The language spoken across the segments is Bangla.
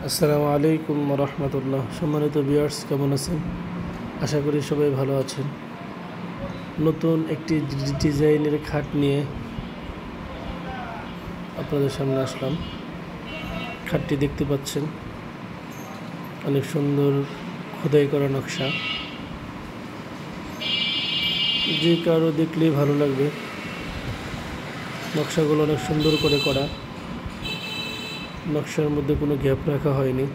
আসসালামু আলাইকুম রহমতুল্লাহ। সম্মানিত ভিউয়ার্স, কেমন আছেন? আশা করি সবাই ভালো আছেন। নতুন একটি ডিজাইনের খাট নিয়ে আপনাদের সামনে আসলাম। খাটটি দেখতে পাচ্ছেন, অনেক সুন্দর খোদাই করা নকশা। যে কারো দেখলেই ভালো লাগবে। নকশাগুলো অনেক সুন্দর করে করা, নকশার মধ্যে কোনো গ্যাপ রাখা হয়নি।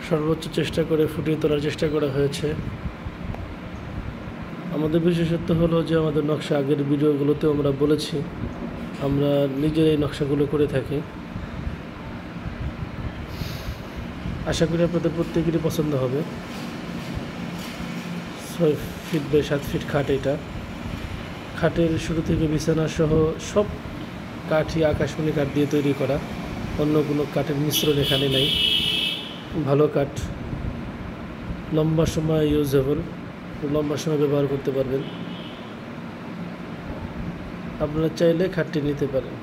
সর্বোচ্চ চেষ্টা করে ফুটিয়ে তোলার চেষ্টা করা হয়েছে। আমাদের বিশেষত্ব হলো যে আমাদের নকশা আগের ভিডিওগুলোতেও আমরা বলেছি, আমরা নিজেরাই নকশাগুলো করে থাকি। আশা করি আপনাদের প্রত্যেকেরই পছন্দ হবে। 6 ফিট বাই 7 ফিট খাট। এটা খাটের শুরু থেকে বিছানা সহ সব কাঠই আকাশমণি কাঠ দিয়ে তৈরি করা, অন্য কোনো কাঠের মিশ্রণ এখানে নেই। ভালো কাঠ, লম্বা সময় ইউজেবল, লম্বা সময় ব্যবহার করতে পারবেন। আপনারা চাইলে খাটটি নিতে পারেন।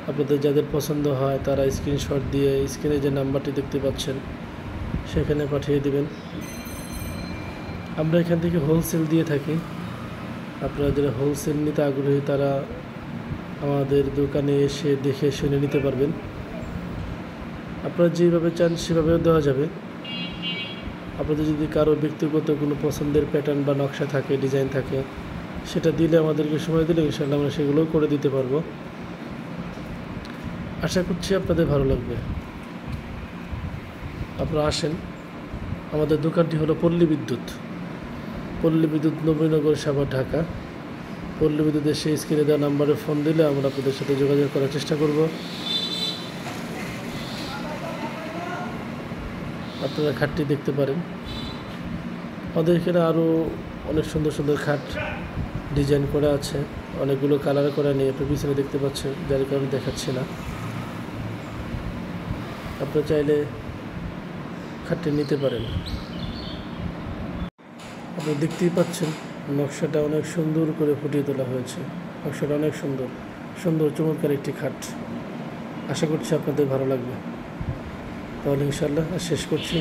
আপনাদের যাদের পছন্দ হয় তারা স্ক্রিনশট দিয়ে স্ক্রিনে যে নাম্বারটি দেখতে পাচ্ছেন সেখানে পাঠিয়ে দিবেন। আমরা এখান থেকে হোলসেল দিয়ে থাকি। আপনারা যারা হোলসেল নিতে আগ্রহী তারা আমাদের দোকানে এসে দেখে শুনে নিতে পারবেন। আপনারা যেভাবে চান সেভাবেও দেওয়া যাবে। আপনাদের যদি কারো ব্যক্তিগত কোনো পছন্দের প্যাটার্ন বা নকশা থাকে, ডিজাইন থাকে, সেটা দিলে আমাদেরকে সময় দিলে ইনশাআল্লাহ আমরা সেগুলোও করে দিতে পারবো। আশা করছি আপনাদের ভালো লাগবে। আপনারা আসেন। আমাদের দোকানটি হলো পল্লী বিদ্যুৎ, নবীনগর, সাভার, ঢাকা। পল্লী বিদ্যুতের সেই স্ক্রিনে দেওয়া নাম্বারে ফোন দিলে আমরা আপনাদের সাথে যোগাযোগ করার চেষ্টা করব। আপনারা খাটটি দেখতে পারেন। আমাদের এখানে আরও অনেক সুন্দর সুন্দর খাট ডিজাইন করা আছে, অনেকগুলো কালার করা নিয়ে আপনি পিছনে দেখতে পাচ্ছেন, যার কারণে দেখাচ্ছি না। আপনারা চাইলে খাটটি নিতে পারেন। আপনারা দেখতেই পাচ্ছেন নকশাটা অনেক সুন্দর করে ফুটিয়ে তোলা হয়েছে। নকশাটা অনেক সুন্দর সুন্দর চমৎকার একটি খাট। আশা করছি আপনাদের ভালো লাগবে। তাহলে ইনশাআল্লাহ শেষ করছি।